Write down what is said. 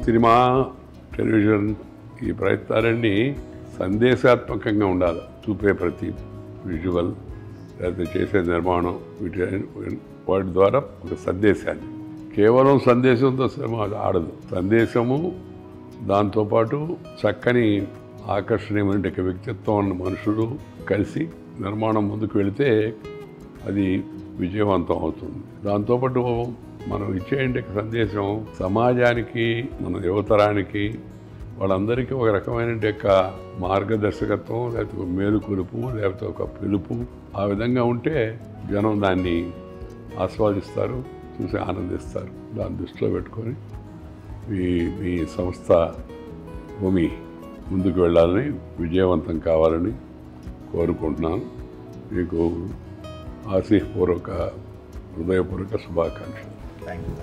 Cinema, television ఈ ప్రయత్నాలన్నీ సందేశాత్మకంగా ఉండాలి. చూపే ప్రతి విజువల్ లేకపోతే చేసే నిర్మాణం వాటి ద్వారా ఒక సందేశాన్ని, కేవలం సందేశంతో సినిమా ఆడదు. సందేశము దాంతోపాటు చక్కని ఆకర్షణీయమైన వ్యక్తిత్వం ఉన్న మనుషులు కలిసి నిర్మాణం ముందుకు వెళితే అది విజయవంతం అవుతుంది. దాంతోపాటు మనం ఇచ్చే సందేశం సమాజానికి, మన యువతరానికి, వాళ్ళందరికీ ఒక రకమైన మార్గదర్శకత్వం, లేకపోతే ఒక మేలుకొలుపు, లేకపోతే ఒక పిలుపు, ఆ విధంగా ఉంటే జనం దాన్ని ఆస్వాదిస్తారు, చూసి ఆనందిస్తారు. దాన్ని దృష్టిలో పెట్టుకొని మీ సంస్థ భూమి ముందుకు వెళ్ళాలని, విజయవంతం కావాలని కోరుకుంటున్నాను. మీకు ఆశీపూర్వక, హృదయపూర్వక శుభాకాంక్షలు. Thank you.